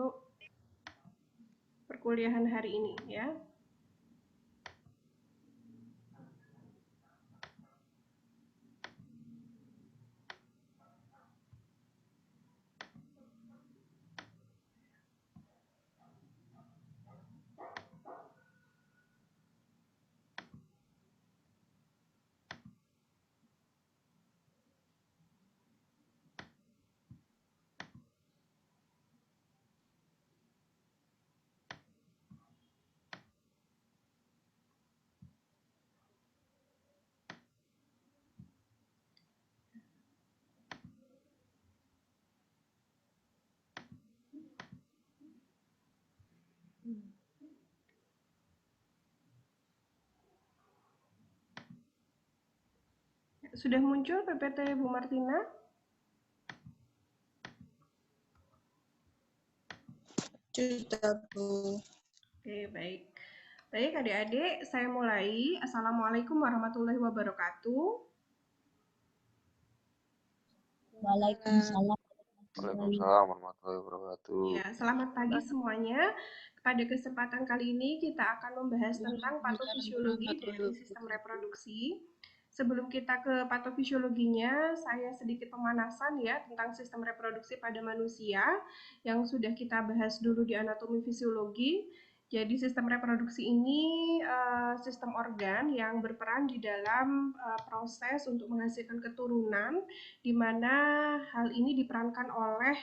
untuk perkuliahan hari ini ya. Sudah muncul PPT Bu Martina? Sudah, Bu. Oke, baik. Baik adik-adik, saya mulai. Assalamualaikum warahmatullahi wabarakatuh. Waalaikumsalam. Waalaikumsalam warahmatullahi wabarakatuh. Ya, selamat pagi semuanya. Pada kesempatan kali ini kita akan membahas tentang patofisiologi dari sistem reproduksi. Sebelum kita ke patofisiologinya, saya sedikit pemanasan ya tentang sistem reproduksi pada manusia yang sudah kita bahas dulu di anatomi fisiologi. Jadi sistem reproduksi ini sistem organ yang berperan di dalam proses untuk menghasilkan keturunan, di mana hal ini diperankan oleh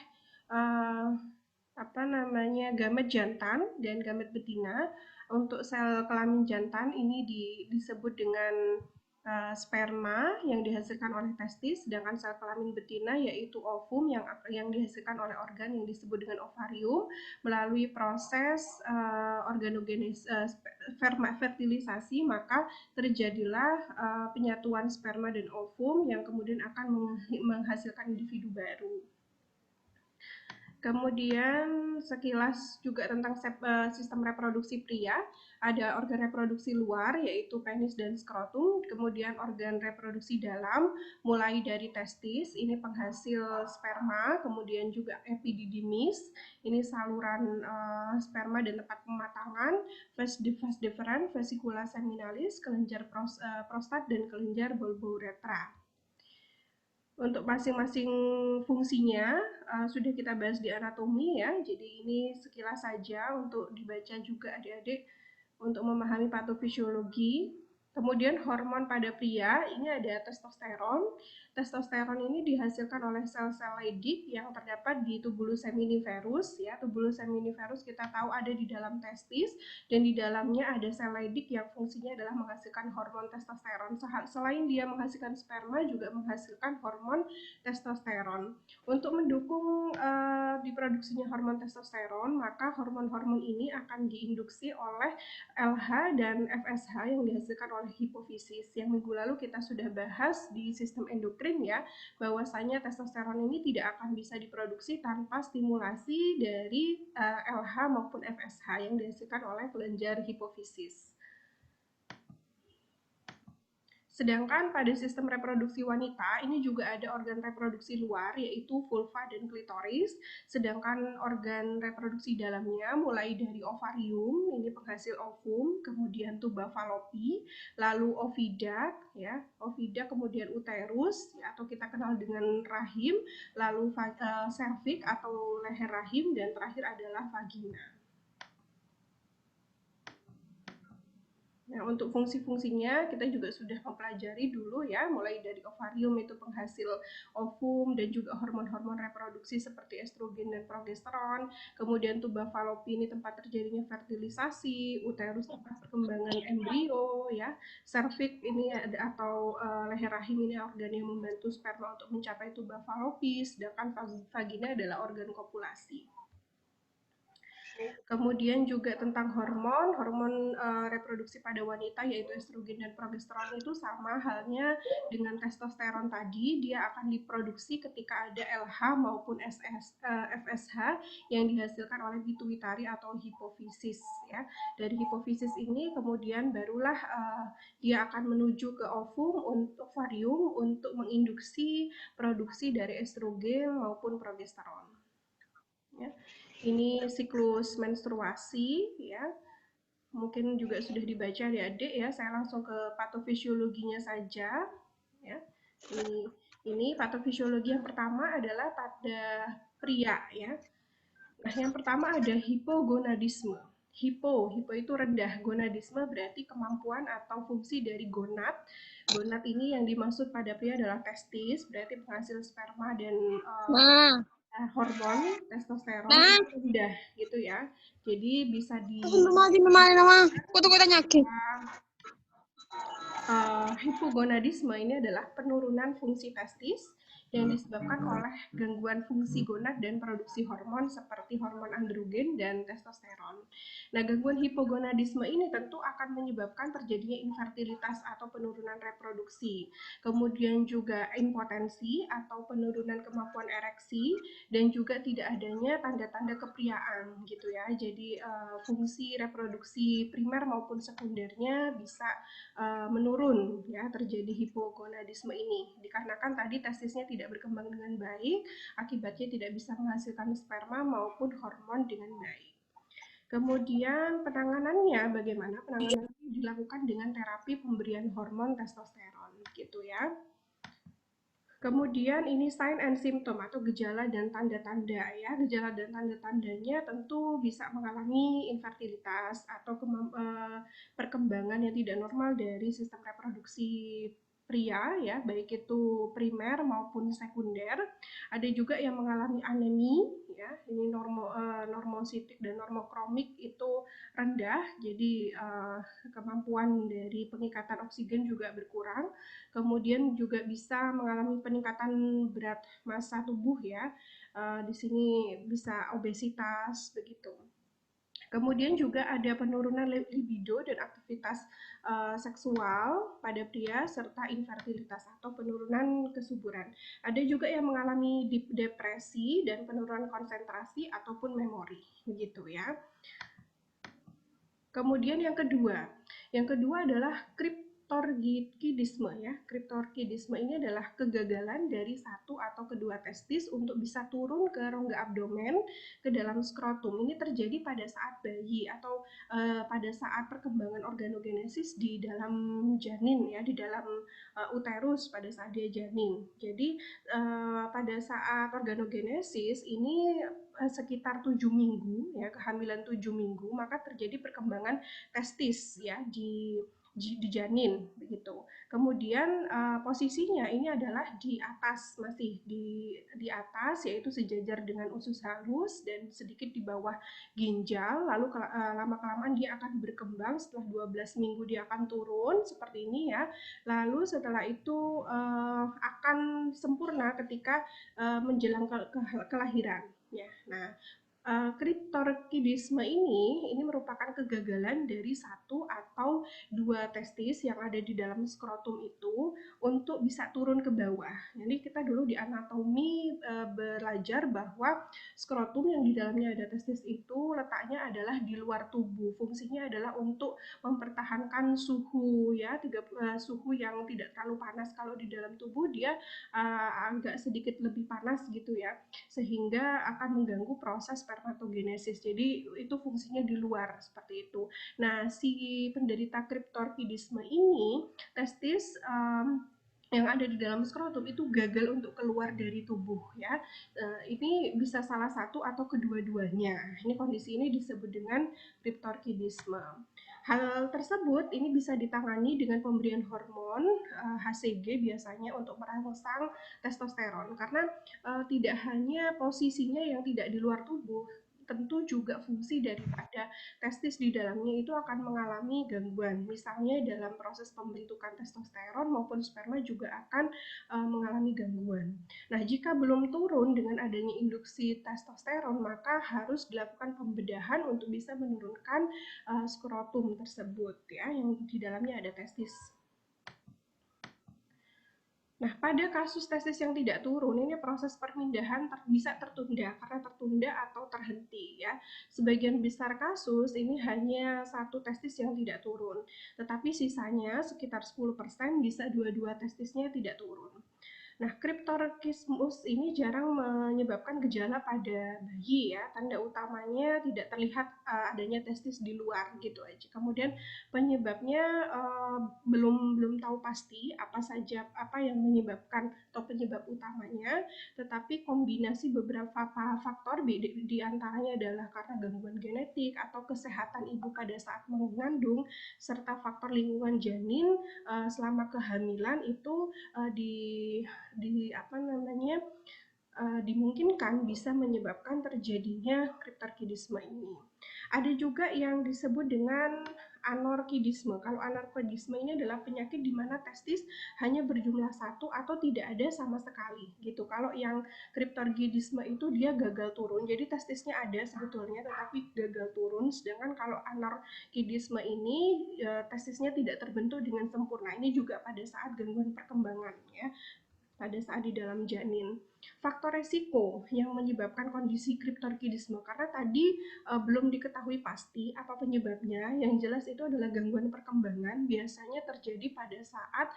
gamet jantan dan gamet betina. Untuk sel kelamin jantan ini disebut dengan sperma yang dihasilkan oleh testis, sedangkan sel kelamin betina yaitu ovum yang dihasilkan oleh organ yang disebut dengan ovarium melalui proses fertilisasi, maka terjadilah penyatuan sperma dan ovum yang kemudian akan menghasilkan individu baru. Kemudian sekilas juga tentang sistem reproduksi pria, ada organ reproduksi luar yaitu penis dan skrotum, kemudian organ reproduksi dalam mulai dari testis, ini penghasil sperma, kemudian juga epididymis, ini saluran sperma dan tempat pematangan, vas deferens, vesicula seminalis, kelenjar prostat dan kelenjar bulbouretra. Untuk masing-masing fungsinya sudah kita bahas di anatomi ya, jadi ini sekilas saja untuk dibaca juga adik-adik untuk memahami patofisiologi. Kemudian hormon pada pria, ini ada testosteron. Testosteron ini dihasilkan oleh sel-sel Leydig yang terdapat di tubulus seminiferus ya. Tubulus seminiferus kita tahu ada di dalam testis dan di dalamnya ada sel Leydig yang fungsinya adalah menghasilkan hormon testosteron. Selain dia menghasilkan sperma juga menghasilkan hormon testosteron. Untuk mendukung diproduksinya hormon testosteron, maka hormon-hormon ini akan diinduksi oleh LH dan FSH yang dihasilkan oleh hipofisis. Yang minggu lalu kita sudah bahas di sistem endokrin ya, bahwasanya testosteron ini tidak akan bisa diproduksi tanpa stimulasi dari LH maupun FSH yang dihasilkan oleh kelenjar hipofisis. Sedangkan pada sistem reproduksi wanita, ini juga ada organ reproduksi luar, yaitu vulva dan klitoris. Sedangkan organ reproduksi dalamnya mulai dari ovarium, ini penghasil ovum, kemudian tuba falopi, lalu ovida, ya, ovida kemudian uterus, ya, atau kita kenal dengan rahim, lalu serviks atau leher rahim, dan terakhir adalah vagina. Nah, untuk fungsi-fungsinya kita juga sudah mempelajari dulu ya, mulai dari ovarium itu penghasil ovum dan juga hormon-hormon reproduksi seperti estrogen dan progesteron, kemudian tuba falopi ini tempat terjadinya fertilisasi, uterus tempat perkembangan embrio ya, serviks ini ada atau leher rahim ini organ yang membantu sperma untuk mencapai tuba falopi, sedangkan vagina adalah organ kopulasi. Kemudian juga tentang hormon reproduksi pada wanita yaitu estrogen dan progesteron itu sama halnya dengan testosteron tadi, dia akan diproduksi ketika ada LH maupun FSH yang dihasilkan oleh pituitari atau hipofisis ya. Dari hipofisis ini kemudian barulah dia akan menuju ke ovarium untuk menginduksi produksi dari estrogen maupun progesteron. Ya. Ini siklus menstruasi ya. Mungkin juga sudah dibaca adik-adik ya. Saya langsung ke patofisiologinya saja ya. Ini patofisiologi yang pertama adalah pada pria ya. Nah, yang pertama ada hipogonadisme. Hipo itu rendah, gonadisme berarti kemampuan atau fungsi dari gonad. Gonad ini yang dimaksud pada pria adalah testis, berarti penghasil sperma dan Nah, hormon testosteron nah, itu rendah gitu ya. Jadi bisa di nama. Aku tuh tanya lagi. Hipogonadisme ini adalah penurunan fungsi testis yang disebabkan oleh gangguan fungsi gonad dan produksi hormon seperti hormon androgen dan testosteron. Nah, gangguan hipogonadisme ini tentu akan menyebabkan terjadinya infertilitas atau penurunan reproduksi, kemudian juga impotensi atau penurunan kemampuan ereksi, dan juga tidak adanya tanda-tanda kepriaan gitu ya. Jadi fungsi reproduksi primer maupun sekundernya bisa menurun ya, terjadi hipogonadisme ini dikarenakan tadi testisnya tidak berkembang dengan baik, akibatnya tidak bisa menghasilkan sperma maupun hormon dengan baik. Kemudian penanganannya bagaimana? Penanganannya dilakukan dengan terapi pemberian hormon testosteron gitu ya. Kemudian ini sign and symptom atau gejala dan tanda-tanda ya. Gejala dan tanda-tandanya tentu bisa mengalami infertilitas atau perkembangan yang tidak normal dari sistem reproduksi pria ya, baik itu primer maupun sekunder. Ada juga yang mengalami anemi ya. Ini normositik dan normokromik itu rendah, jadi kemampuan dari pengikatan oksigen juga berkurang. Kemudian juga bisa mengalami peningkatan berat massa tubuh ya. Di sini bisa obesitas begitu. Kemudian juga ada penurunan libido dan aktivitas seksual pada pria serta infertilitas atau penurunan kesuburan. Ada juga yang mengalami depresi dan penurunan konsentrasi ataupun memori, begitu ya. Kemudian yang kedua adalah kriptorchidisme ya. Kriptorchidisme ini adalah kegagalan dari satu atau kedua testis untuk bisa turun ke rongga abdomen ke dalam skrotum. Ini terjadi pada saat bayi atau pada saat perkembangan organogenesis di dalam janin ya, di dalam uterus pada saat dia janin. Jadi pada saat organogenesis ini sekitar 7 minggu ya, kehamilan 7 minggu, maka terjadi perkembangan testis ya di janin begitu. Kemudian posisinya ini adalah di atas, masih di atas, yaitu sejajar dengan usus halus dan sedikit di bawah ginjal. Lalu lama kelamaan dia akan berkembang, setelah 12 minggu dia akan turun seperti ini ya. Lalu setelah itu akan sempurna ketika menjelang kelahiran ya. Nah, kriptorchidisme ini merupakan kegagalan dari satu atau dua testis yang ada di dalam skrotum itu untuk bisa turun ke bawah. Jadi kita dulu di anatomi belajar bahwa skrotum yang di dalamnya ada testis itu letaknya adalah di luar tubuh. Fungsinya adalah untuk mempertahankan suhu ya, suhu yang tidak terlalu panas. Kalau di dalam tubuh dia agak sedikit lebih panas gitu ya, sehingga akan mengganggu proses spermatogenesis. Jadi itu fungsinya di luar seperti itu. Nah, si penderita kriptorchidisme ini testis yang ada di dalam skrotum itu gagal untuk keluar dari tubuh ya. Ini bisa salah satu atau kedua-duanya. Ini kondisi ini disebut dengan kriptorchidisme. Hal tersebut ini bisa ditangani dengan pemberian hormon HCG biasanya untuk merangsang testosteron, karena tidak hanya posisinya yang tidak di luar tubuh, tentu juga fungsi daripada testis di dalamnya itu akan mengalami gangguan. Misalnya dalam proses pembentukan testosteron maupun sperma juga akan mengalami gangguan. Nah, jika belum turun dengan adanya induksi testosteron, maka harus dilakukan pembedahan untuk bisa menurunkan skrotum tersebut ya, yang di dalamnya ada testis. Nah, pada kasus testis yang tidak turun, ini proses perpindahan bisa tertunda karena tertunda atau terhenti ya. Sebagian besar kasus ini hanya satu testis yang tidak turun, tetapi sisanya sekitar 10% bisa dua-dua testisnya tidak turun. Nah, kriptorkismus ini jarang menyebabkan gejala pada bayi ya. Tanda utamanya tidak terlihat adanya testis di luar gitu aja. Kemudian penyebabnya belum tahu pasti apa saja apa yang menyebabkan atau penyebab utamanya, tetapi kombinasi beberapa faktor di antaranya adalah karena gangguan genetik atau kesehatan ibu pada saat mengandung serta faktor lingkungan janin selama kehamilan itu dimungkinkan bisa menyebabkan terjadinya kriptorkidisme ini. Ada juga yang disebut dengan anorkidisme. Kalau anorkidisme ini adalah penyakit di mana testis hanya berjumlah satu atau tidak ada sama sekali gitu. Kalau yang kriptorkidisme itu dia gagal turun, jadi testisnya ada sebetulnya tetapi gagal turun. Sedangkan kalau anorkidisme ini testisnya tidak terbentuk dengan sempurna. Ini juga pada saat gangguan perkembangan ya, pada saat di dalam janin. Faktor resiko yang menyebabkan kondisi kriptorkidisme karena tadi belum diketahui pasti apa penyebabnya. Yang jelas itu adalah gangguan perkembangan biasanya terjadi pada saat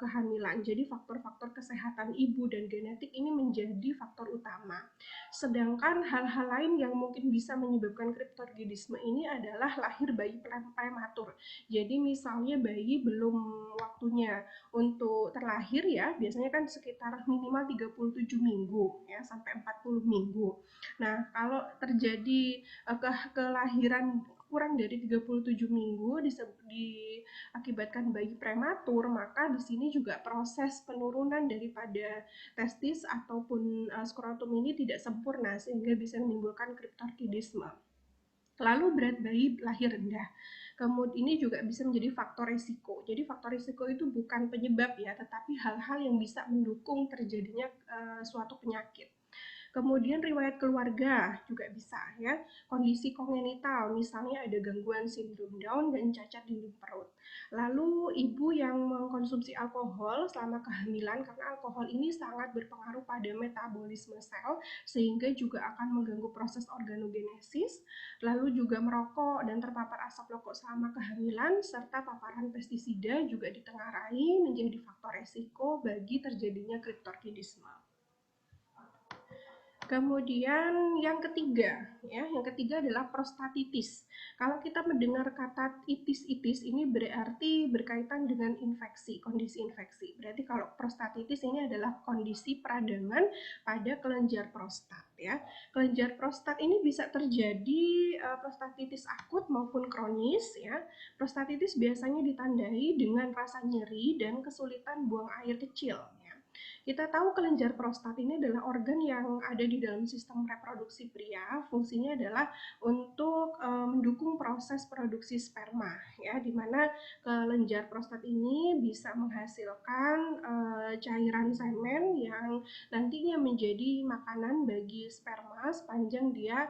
kehamilan. Jadi faktor-faktor kesehatan ibu dan genetik ini menjadi faktor utama. Sedangkan hal-hal lain yang mungkin bisa menyebabkan kriptorkidisme ini adalah lahir bayi prematur. Jadi misalnya bayi belum waktunya untuk terlahir ya, biasanya kan sekitar minimal 37 minggu ya sampai 40 minggu. Nah, kalau terjadi kelahiran kurang dari 37 minggu diakibatkan bayi prematur, maka di sini juga proses penurunan daripada testis ataupun skrotum ini tidak sempurna sehingga bisa menimbulkan kriptorkidisme. Lalu berat bayi lahir rendah. Kemudian ini juga bisa menjadi faktor risiko. Jadi faktor risiko itu bukan penyebab ya, tetapi hal-hal yang bisa mendukung terjadinya suatu penyakit. Kemudian riwayat keluarga juga bisa ya. Kondisi kongenital, misalnya ada gangguan sindrom Down dan cacat dinding perut. Lalu ibu yang mengkonsumsi alkohol selama kehamilan karena alkohol ini sangat berpengaruh pada metabolisme sel sehingga juga akan mengganggu proses organogenesis. Lalu juga merokok dan terpapar asap rokok selama kehamilan serta paparan pestisida juga ditengarai menjadi faktor resiko bagi terjadinya kriptorkidisme. Kemudian yang ketiga adalah prostatitis. Kalau kita mendengar kata itis-itis ini berarti berkaitan dengan infeksi, kondisi infeksi. Berarti kalau prostatitis ini adalah kondisi peradangan pada kelenjar prostat ya. Kelenjar prostat ini bisa terjadi prostatitis akut maupun kronis ya. Prostatitis biasanya ditandai dengan rasa nyeri dan kesulitan buang air kecil. Kita tahu kelenjar prostat ini adalah organ yang ada di dalam sistem reproduksi pria. Fungsinya adalah untuk mendukung proses produksi sperma, ya, di mana kelenjar prostat ini bisa menghasilkan cairan semen yang nantinya menjadi makanan bagi sperma sepanjang dia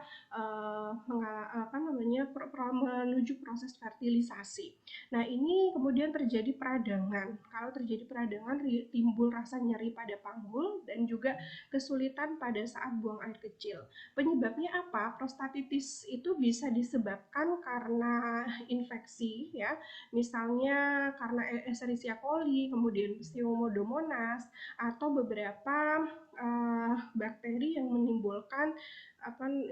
menuju proses fertilisasi. Nah, ini kemudian terjadi peradangan. Kalau terjadi peradangan, timbul rasa nyeri pada panggul dan juga kesulitan pada saat buang air kecil. Penyebabnya apa? Prostatitis itu bisa disebabkan karena infeksi ya, misalnya karena Escherichia coli, kemudian Pseudomonas atau beberapa bakteri yang menimbulkan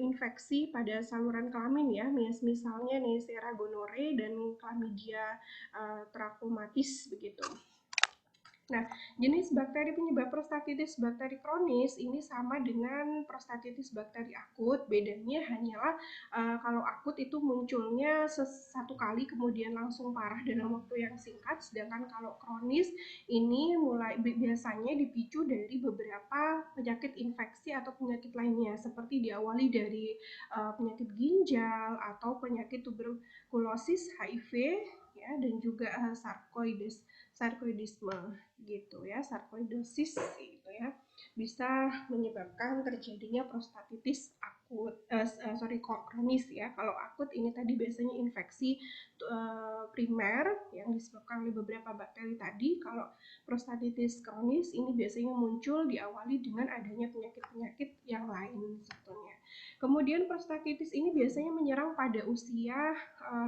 infeksi pada saluran kelamin ya, misalnya Neisseria gonorrhoeae dan Chlamydia trachomatis begitu. Nah, jenis bakteri penyebab prostatitis bakteri kronis ini sama dengan prostatitis bakteri akut. Bedanya hanyalah kalau akut itu munculnya satu kali kemudian langsung parah dalam waktu yang singkat, sedangkan kalau kronis ini biasanya dipicu dari beberapa penyakit infeksi atau penyakit lainnya seperti diawali dari penyakit ginjal atau penyakit tuberkulosis HIV ya, dan juga sarkoidisme gitu ya, sarkoidosis gitu ya, bisa menyebabkan terjadinya prostatitis kronis ya. Kalau akut ini tadi biasanya infeksi primer yang disebabkan oleh beberapa bakteri tadi. Kalau prostatitis kronis ini biasanya muncul diawali dengan adanya penyakit-penyakit yang lain sebetulnya. Kemudian prostatitis ini biasanya menyerang pada usia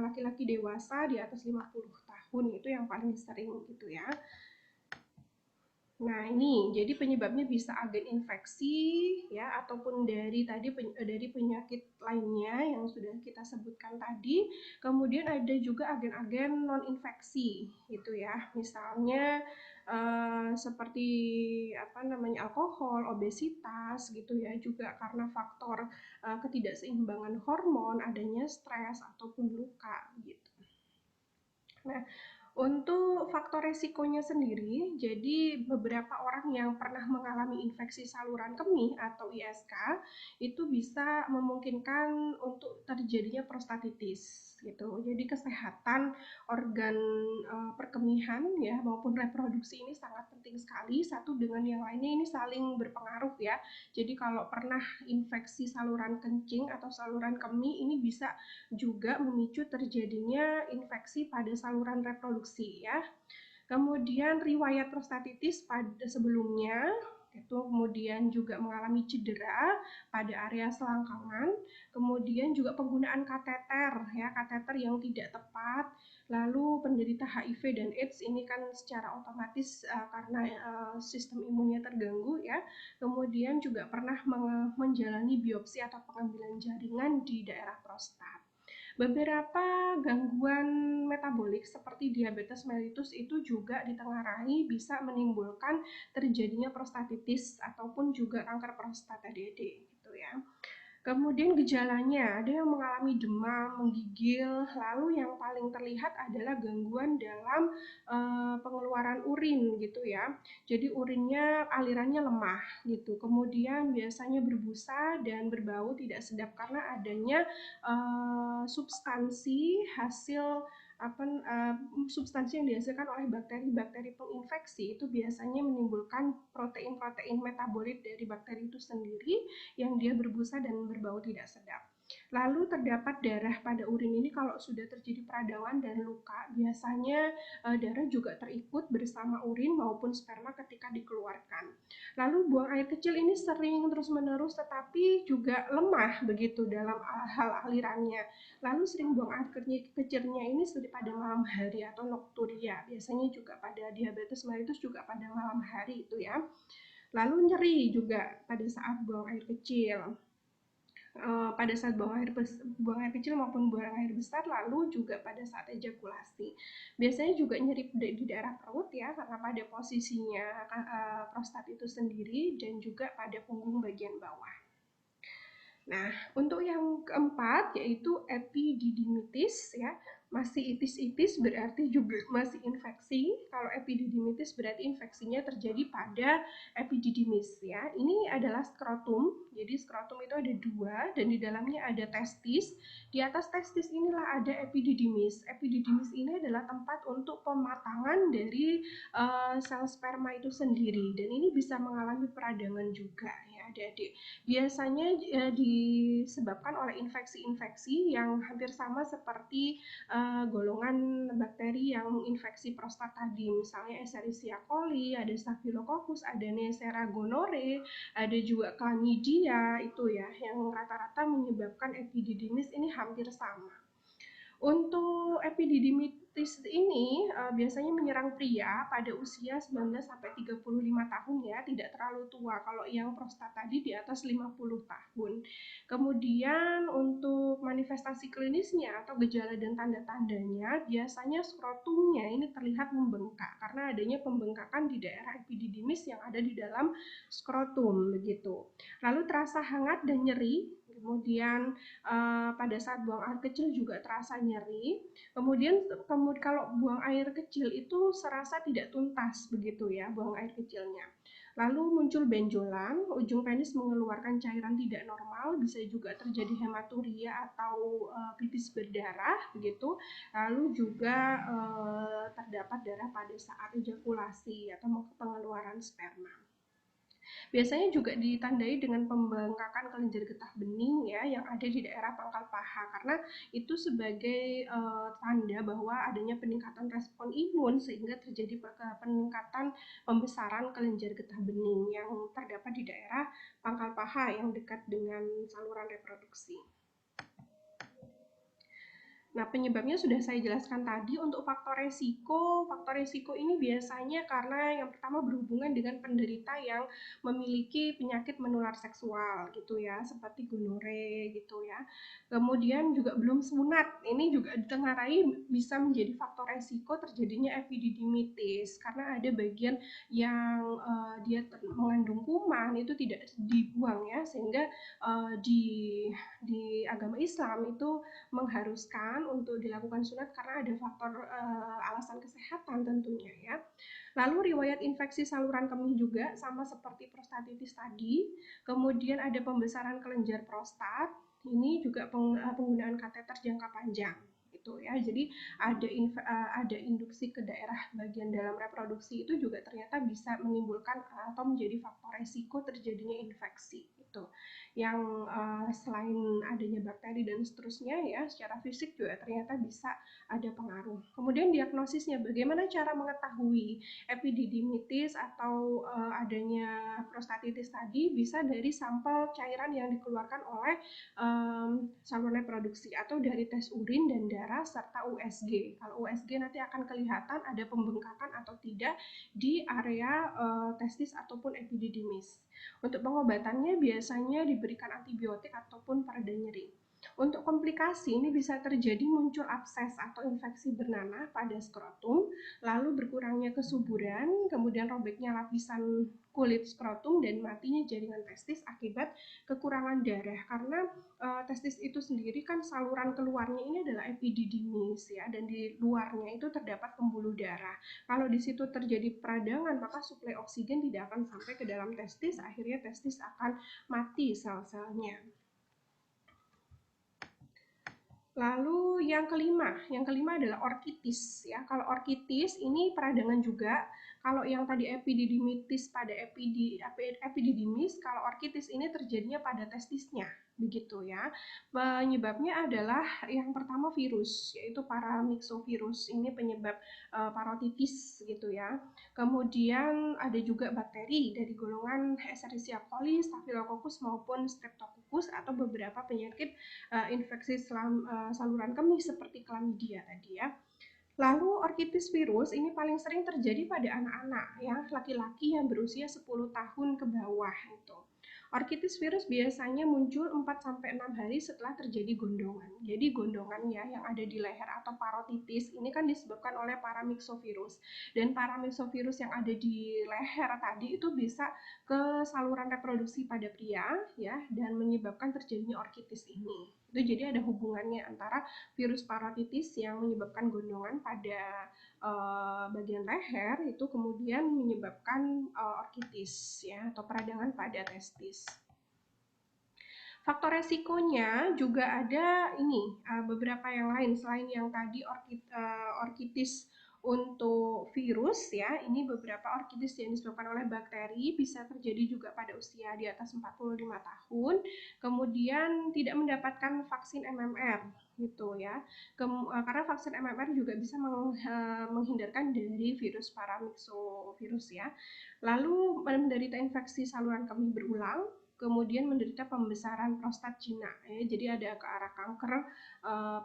laki-laki dewasa di atas 50 tahun, itu yang paling sering gitu ya. Nah, ini jadi penyebabnya bisa agen infeksi ya ataupun dari dari penyakit lainnya yang sudah kita sebutkan tadi. Kemudian ada juga agen-agen non infeksi gitu ya. Misalnya seperti apa namanya alkohol, obesitas gitu ya, juga karena faktor ketidakseimbangan hormon, adanya stres ataupun luka gitu. Nah, untuk faktor resikonya sendiri, jadi beberapa orang yang pernah mengalami infeksi saluran kemih atau ISK itu bisa memungkinkan untuk terjadinya prostatitis gitu. Jadi kesehatan organ perkemihan ya maupun reproduksi ini sangat penting sekali. Satu dengan yang lainnya ini saling berpengaruh ya. Jadi kalau pernah infeksi saluran kencing atau saluran kemih ini bisa juga memicu terjadinya infeksi pada saluran reproduksi ya. Kemudian riwayat prostatitis pada sebelumnya itu kemudian juga mengalami cedera pada area selangkangan, kemudian juga penggunaan kateter ya, kateter yang tidak tepat, lalu penderita HIV dan AIDS ini kan secara otomatis karena sistem imunnya terganggu ya, kemudian juga pernah menjalani biopsi atau pengambilan jaringan di daerah prostat. Beberapa gangguan metabolik seperti diabetes mellitus itu juga ditengarai bisa menimbulkan terjadinya prostatitis ataupun juga kanker prostat adik-adik gitu ya. Kemudian gejalanya, ada yang mengalami demam, menggigil, lalu yang paling terlihat adalah gangguan dalam pengeluaran urin gitu ya. Jadi urinnya alirannya lemah gitu. Kemudian biasanya berbusa dan berbau tidak sedap karena adanya substansi hasil apa substansi yang dihasilkan oleh bakteri-bakteri penginfeksi itu biasanya menimbulkan protein-protein metabolit dari bakteri itu sendiri yang dia berbusa dan berbau tidak sedap. Lalu terdapat darah pada urin ini kalau sudah terjadi peradangan dan luka, biasanya darah juga terikut bersama urin maupun sperma ketika dikeluarkan. Lalu buang air kecil ini sering terus-menerus tetapi juga lemah begitu dalam hal alirannya. Lalu sering buang air kecilnya ini pada malam hari atau nokturia. Biasanya juga pada diabetes mellitus juga pada malam hari itu ya. Lalu nyeri juga pada saat buang air kecil. Pada saat buang air kecil maupun buang air besar, lalu juga pada saat ejakulasi. Biasanya juga nyeri di daerah perut ya, karena pada posisinya prostat itu sendiri dan juga pada punggung bagian bawah. Nah, untuk yang keempat yaitu epididimitis ya, masih itis-itis berarti juga masih infeksi. Kalau epididimitis berarti infeksinya terjadi pada epididymis ya. Ini adalah skrotum. Jadi skrotum itu ada dua dan di dalamnya ada testis. Di atas testis inilah ada epididymis. Epididymis ini adalah tempat untuk pematangan dari sel sperma itu sendiri dan ini bisa mengalami peradangan juga ya adik-adik. Biasanya disebabkan oleh infeksi-infeksi yang hampir sama seperti golongan bakteri yang menginfeksi prostat tadi, misalnya Escherichia coli, ada Staphylococcus, ada Neisseria gonorrhoeae, ada juga Chlamydia itu ya, yang rata-rata menyebabkan epididymis ini hampir sama. Untuk epididimitis ini biasanya menyerang pria pada usia 19 sampai 35 tahun ya, tidak terlalu tua. Kalau yang prostat tadi di atas 50 tahun. Kemudian untuk manifestasi klinisnya atau gejala dan tanda-tandanya, biasanya skrotumnya ini terlihat membengkak karena adanya pembengkakan di daerah epididymis yang ada di dalam skrotum begitu. Lalu terasa hangat dan nyeri. Kemudian pada saat buang air kecil juga terasa nyeri. Kemudian kalau buang air kecil itu serasa tidak tuntas begitu ya, buang air kecilnya. Lalu muncul benjolan, ujung penis mengeluarkan cairan tidak normal, bisa juga terjadi hematuria atau pipis berdarah begitu. Lalu juga terdapat darah pada saat ejakulasi atau pengeluaran sperma. Biasanya juga ditandai dengan pembengkakan kelenjar getah bening ya yang ada di daerah pangkal paha karena itu sebagai tanda bahwa adanya peningkatan respon imun sehingga terjadi peningkatan pembesaran kelenjar getah bening yang terdapat di daerah pangkal paha yang dekat dengan saluran reproduksi. Nah, penyebabnya sudah saya jelaskan tadi. Untuk faktor resiko ini biasanya karena yang pertama berhubungan dengan penderita yang memiliki penyakit menular seksual gitu ya, seperti gonore gitu ya. Kemudian juga belum sunat, ini juga ditengarai bisa menjadi faktor resiko terjadinya epididimitis karena ada bagian yang dia mengandung kuman itu tidak dibuang ya, sehingga di agama Islam itu mengharuskan untuk dilakukan sunat karena ada faktor alasan kesehatan tentunya ya. Lalu riwayat infeksi saluran kemih juga sama seperti prostatitis tadi. Kemudian ada pembesaran kelenjar prostat. Ini juga penggunaan kateter jangka panjang gitu ya. Jadi ada induksi ke daerah bagian dalam reproduksi itu juga ternyata bisa menimbulkan atau menjadi faktor resiko terjadinya infeksi gitu. Yang selain adanya bakteri dan seterusnya ya, secara fisik juga ternyata bisa ada pengaruh. Kemudian diagnosisnya, bagaimana cara mengetahui epididimitis atau adanya prostatitis tadi? Bisa dari sampel cairan yang dikeluarkan oleh saluran reproduksi atau dari tes urin dan darah serta USG. Kalau USG nanti akan kelihatan ada pembengkakan atau tidak di area testis ataupun epididymis. Untuk pengobatannya biasanya diberikan antibiotik ataupun pereda nyeri. Untuk komplikasi ini bisa terjadi muncul abses atau infeksi bernanah pada skrotum, lalu berkurangnya kesuburan, kemudian robeknya lapisan kulit skrotum dan matinya jaringan testis akibat kekurangan darah karena testis itu sendiri kan saluran keluarnya ini adalah epididymis ya, dan di luarnya itu terdapat pembuluh darah. Kalau di situ terjadi peradangan maka suplai oksigen tidak akan sampai ke dalam testis, akhirnya testis akan mati sel-selnya. Lalu yang kelima adalah orkitis ya. Kalau orkitis ini peradangan juga. Kalau yang tadi epididymitis pada epididymis, kalau orkitis ini terjadinya pada testisnya, begitu ya. Penyebabnya adalah yang pertama virus, yaitu paramyxovirus. Ini penyebab parotitis gitu ya. Kemudian ada juga bakteri dari golongan Escherichia coli, Staphylococcus maupun Streptococcus atau beberapa penyakit infeksi saluran kemih seperti chlamydia tadi ya. Lalu orkitis virus ini paling sering terjadi pada anak-anak ya, laki-laki yang berusia 10 tahun ke bawah itu. Orkitis virus biasanya muncul 4-6 hari setelah terjadi gondongan. Jadi gondongannya yang ada di leher atau parotitis ini kan disebabkan oleh paramyxovirus. Dan paramyxovirus yang ada di leher tadi itu bisa ke saluran reproduksi pada pria ya, dan menyebabkan terjadinya orkitis ini. Itu jadi ada hubungannya antara virus parotitis yang menyebabkan gondongan pada bagian leher itu kemudian menyebabkan orkitis ya, atau peradangan pada testis. Faktor resikonya juga ada ini beberapa yang lain selain yang tadi orkitis untuk virus ya, ini beberapa orkitis yang disebabkan oleh bakteri bisa terjadi juga pada usia di atas 45 tahun, kemudian tidak mendapatkan vaksin MMR gitu ya. Karena vaksin MMR juga bisa menghindarkan dari virus paramyxovirus ya. Lalu menderita infeksi saluran kemih berulang, kemudian menderita pembesaran prostat jinak ya, jadi ada ke arah kanker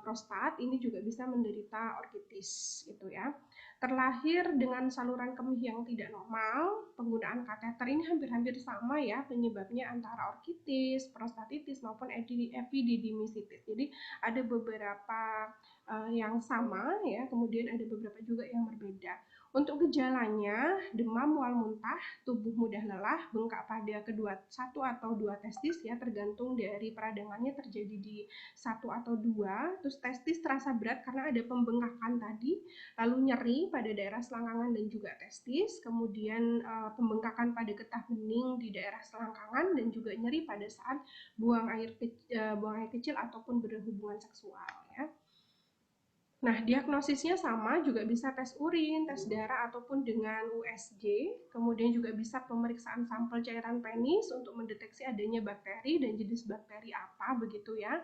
prostat, ini juga bisa menderita orkitis gitu ya. Terlahir dengan saluran kemih yang tidak normal, penggunaan kateter ini hampir-hampir sama ya penyebabnya antara orkitis, prostatitis maupun epididymisitis. Jadi ada beberapa yang sama ya, kemudian ada beberapa juga yang berbeda. Untuk gejalanya, demam, mual muntah, tubuh mudah lelah, bengkak pada satu atau dua testis ya, tergantung dari peradangannya terjadi di satu atau dua. Terus testis terasa berat karena ada pembengkakan tadi, lalu nyeri pada daerah selangkangan dan juga testis, kemudian pembengkakan pada getah bening di daerah selangkangan dan juga nyeri pada saat buang air kecil ataupun berhubungan seksual ya. Nah, diagnosisnya sama, juga bisa tes urin, tes darah, ataupun dengan USG. Kemudian juga bisa pemeriksaan sampel cairan penis untuk mendeteksi adanya bakteri dan jenis bakteri apa, begitu ya.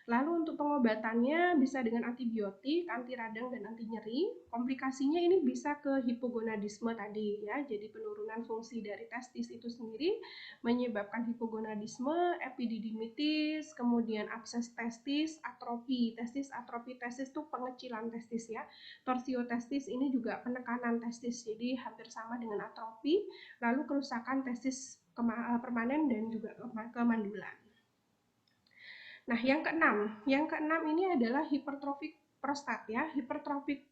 Lalu untuk pengobatannya bisa dengan antibiotik, anti radang dan anti nyeri. Komplikasinya ini bisa ke hipogonadisme tadi ya, jadi penurunan fungsi dari testis itu sendiri menyebabkan hipogonadisme, epididymitis, kemudian abses testis, atrofi testis itu pengecilan testis ya. Torsiotestis ini juga penekanan testis, jadi hampir sama dengan atrofi. Lalu kerusakan testis permanen dan juga kemandulan. Nah, yang keenam ini adalah hipertrofik prostat ya. Hipertrofik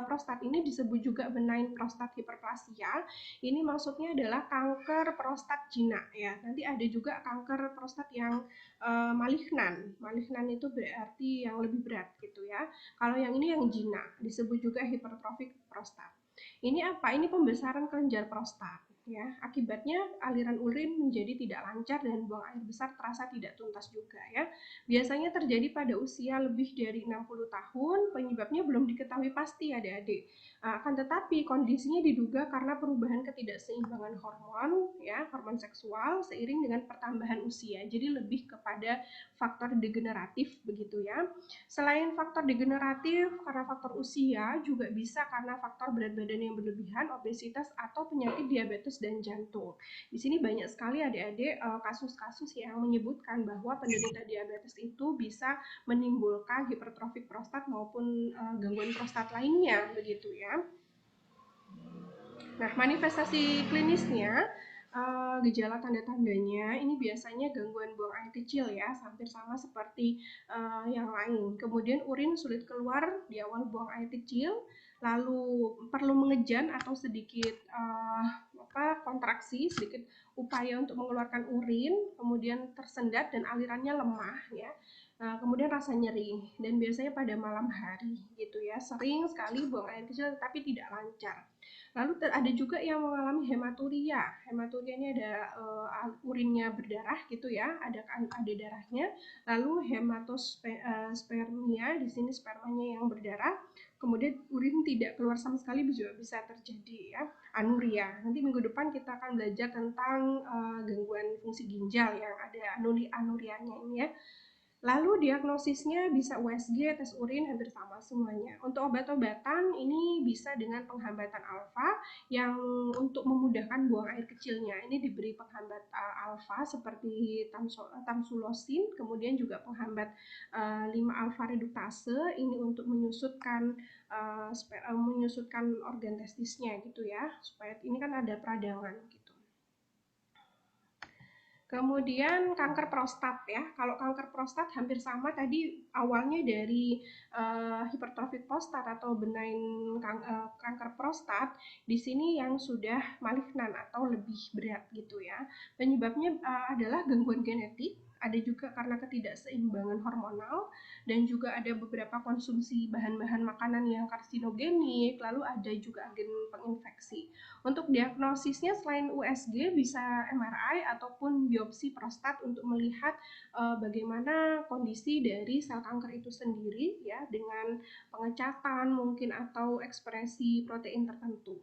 prostat ini disebut juga benign prostat hiperplasia. Ini maksudnya adalah kanker prostat jinak ya. Nanti ada juga kanker prostat yang malignan. Malignan itu berarti yang lebih berat gitu ya. Kalau yang ini yang jinak, disebut juga hipertrofik prostat. Ini apa? Ini pembesaran kelenjar prostat. Ya, akibatnya aliran urin menjadi tidak lancar dan buang air besar terasa tidak tuntas juga ya. Biasanya terjadi pada usia lebih dari 60 tahun, penyebabnya belum diketahui pasti adik-adik. Akan tetapi kondisinya diduga karena perubahan ketidakseimbangan hormon ya, hormon seksual seiring dengan pertambahan usia. Jadi lebih kepada faktor degeneratif begitu ya. Selain faktor degeneratif karena faktor usia, juga bisa karena faktor berat badan yang berlebihan, obesitas atau penyakit diabetes dan jantung. Di sini banyak sekali adik-adik kasus-kasus yang menyebutkan bahwa penderita diabetes itu bisa menimbulkan hipertrofik prostat maupun gangguan prostat lainnya begitu ya. Nah, manifestasi klinisnya gejala tanda-tandanya ini biasanya gangguan buang air kecil ya, hampir sama seperti yang lain. Kemudian urin sulit keluar di awal buang air kecil, lalu perlu mengejan atau sedikit kontraksi, sedikit upaya untuk mengeluarkan urin, kemudian tersendat dan alirannya lemah ya. Kemudian rasa nyeri dan biasanya pada malam hari gitu ya. Sering sekali buang air kecil tetapi tidak lancar. Lalu ada juga yang mengalami hematuria. Hematuria ini ada urinnya berdarah gitu ya, ada darahnya. Lalu hematospermia, di sini spermanya yang berdarah. Kemudian urin tidak keluar sama sekali juga bisa terjadi ya, anuria. Nanti minggu depan kita akan belajar tentang gangguan fungsi ginjal yang ada anurianya ini ya. Lalu diagnosisnya bisa USG, tes urin, hampir sama semuanya. Untuk obat-obatan ini bisa dengan penghambatan alfa yang untuk memudahkan buang air kecilnya. Ini diberi penghambat alfa seperti tamsulosin, kemudian juga penghambat 5-alfa reduktase ini untuk menyusutkan organ testisnya gitu ya. Supaya ini kan ada peradangan gitu. Kemudian kanker prostat ya. Kalau kanker prostat hampir sama tadi awalnya dari hipertrofik prostat atau benign kanker prostat. Di sini yang sudah malignan atau lebih berat gitu ya. Penyebabnya adalah gangguan genetik, ada juga karena ketidakseimbangan hormonal, dan juga ada beberapa konsumsi bahan-bahan makanan yang karsinogenik, lalu ada juga agen penginfeksi. Untuk diagnosisnya selain USG bisa MRI ataupun biopsi prostat untuk melihat bagaimana kondisi dari sel kanker itu sendiri ya, dengan pengecatan mungkin atau ekspresi protein tertentu.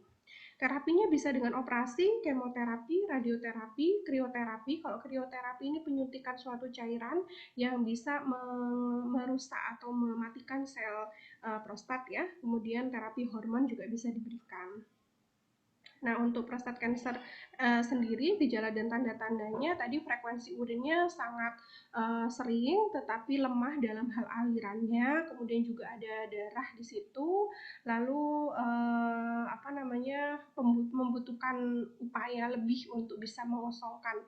Terapinya bisa dengan operasi, kemoterapi, radioterapi, krioterapi. Kalau krioterapi ini penyuntikan suatu cairan yang bisa merusak atau mematikan sel prostat ya. Kemudian terapi hormon juga bisa diberikan. Nah, untuk prostat cancer sendiri, gejala dan tanda-tandanya tadi frekuensi urinnya sangat sering, tetapi lemah dalam hal alirannya, kemudian juga ada darah di situ, lalu membutuhkan upaya lebih untuk bisa mengosongkan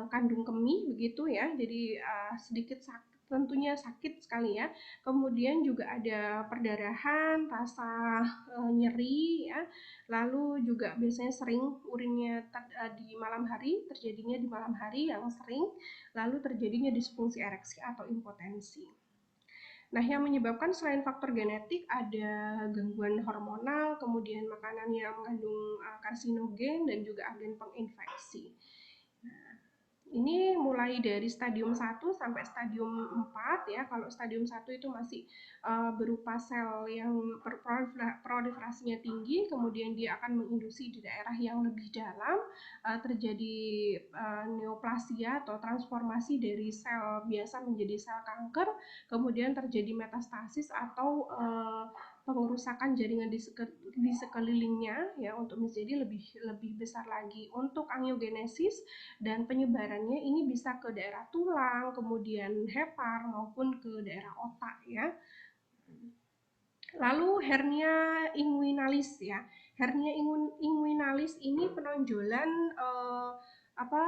kandung kemih begitu ya, jadi sedikit sakit. Tentunya sakit sekali ya. Kemudian juga ada perdarahan, rasa nyeri ya. Lalu juga biasanya sering urinnya di malam hari, terjadinya di malam hari yang sering, lalu terjadinya disfungsi ereksi atau impotensi. Nah, yang menyebabkan selain faktor genetik ada gangguan hormonal, kemudian makanan yang mengandung karsinogen dan juga agen penginfeksi. Nah, Ini mulai dari stadium 1 sampai stadium 4 ya. Kalau stadium 1 itu masih berupa sel yang proliferasinya tinggi, kemudian dia akan menginduksi di daerah yang lebih dalam, terjadi neoplasia atau transformasi dari sel biasa menjadi sel kanker, kemudian terjadi metastasis atau pengerusakan jaringan di sekelilingnya ya untuk menjadi lebih besar lagi. Untuk angiogenesis dan penyebarannya ini bisa ke daerah tulang, kemudian hepar maupun ke daerah otak ya. Lalu hernia inguinalis ya. Hernia inguinalis ini penonjolan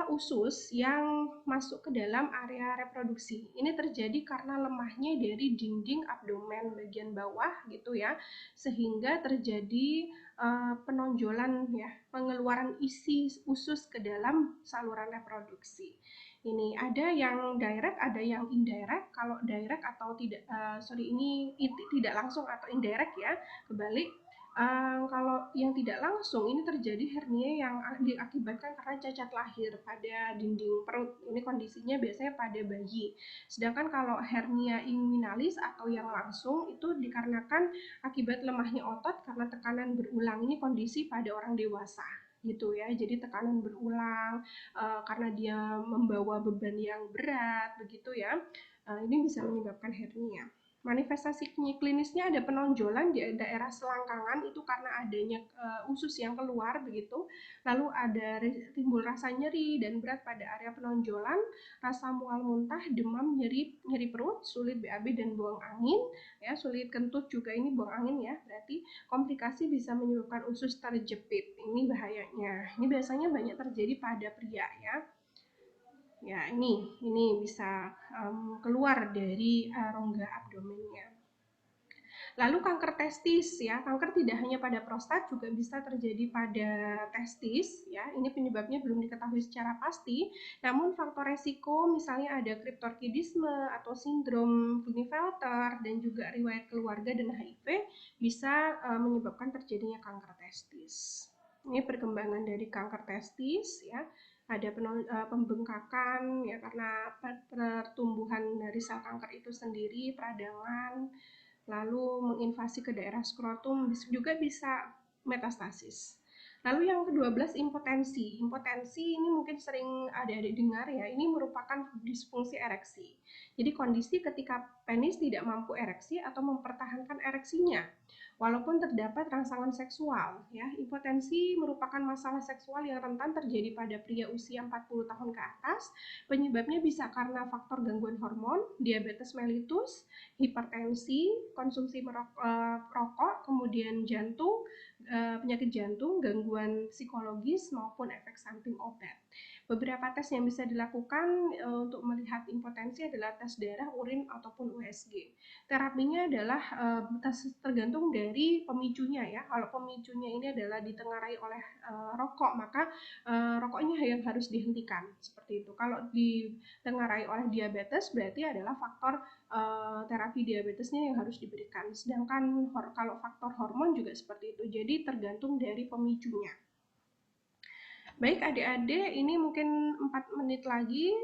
usus yang masuk ke dalam area reproduksi. Ini terjadi karena lemahnya dari dinding abdomen bagian bawah gitu ya, sehingga terjadi penonjolan ya, pengeluaran isi usus ke dalam saluran reproduksi. Ini ada yang direct, ada yang indirect. Kalau direct atau tidak, ini tidak langsung atau indirect ya, kebalik. Kalau yang tidak langsung ini terjadi hernia yang diakibatkan karena cacat lahir pada dinding perut. Ini kondisinya biasanya pada bayi. Sedangkan kalau hernia inguinalis atau yang langsung itu dikarenakan akibat lemahnya otot karena tekanan berulang. Ini kondisi pada orang dewasa gitu ya. Jadi tekanan berulang karena dia membawa beban yang berat begitu ya. Ini bisa menyebabkan hernia. Manifestasi klinisnya ada penonjolan di daerah selangkangan itu karena adanya usus yang keluar begitu. Lalu ada timbul rasa nyeri dan berat pada area penonjolan, rasa mual muntah, demam, nyeri perut, sulit BAB dan buang angin ya, sulit kentut juga ini buang angin ya. Berarti komplikasi bisa menyebabkan usus terjepit. Ini bahayanya. Ini biasanya banyak terjadi pada pria ya. Ya, ini bisa keluar dari rongga abdomennya. Lalu kanker testis ya, kanker tidak hanya pada prostat juga bisa terjadi pada testis ya. Ini penyebabnya belum diketahui secara pasti, namun faktor resiko misalnya ada kriptorkidisme atau sindrom Klinefelter dan juga riwayat keluarga dan HIV bisa menyebabkan terjadinya kanker testis. Ini perkembangan dari kanker testis ya. Ada pembengkakan ya karena pertumbuhan dari sel kanker itu sendiri, peradangan, lalu menginvasi ke daerah skrotum, juga bisa metastasis. Lalu yang ke-12 impotensi. Impotensi ini mungkin sering adik-adik dengar ya, ini merupakan disfungsi ereksi. Jadi kondisi ketika penis tidak mampu ereksi atau mempertahankan ereksinya walaupun terdapat rangsangan seksual ya. Impotensi merupakan masalah seksual yang rentan terjadi pada pria usia 40 tahun ke atas. Penyebabnya bisa karena faktor gangguan hormon, diabetes mellitus, hipertensi, konsumsi rokok, kemudian jantung, penyakit jantung, gangguan psikologis maupun efek samping obat. Beberapa tes yang bisa dilakukan untuk melihat impotensi adalah tes darah, urin ataupun USG. Terapinya adalah tergantung dari pemicunya ya. Kalau pemicunya ini adalah ditengarai oleh rokok, maka rokoknya yang harus dihentikan seperti itu. Kalau ditengarai oleh diabetes berarti adalah faktor terapi diabetesnya yang harus diberikan. Sedangkan kalau faktor hormon juga seperti itu. Jadi tergantung dari pemicunya. Baik adik-adik, ini mungkin 4 menit lagi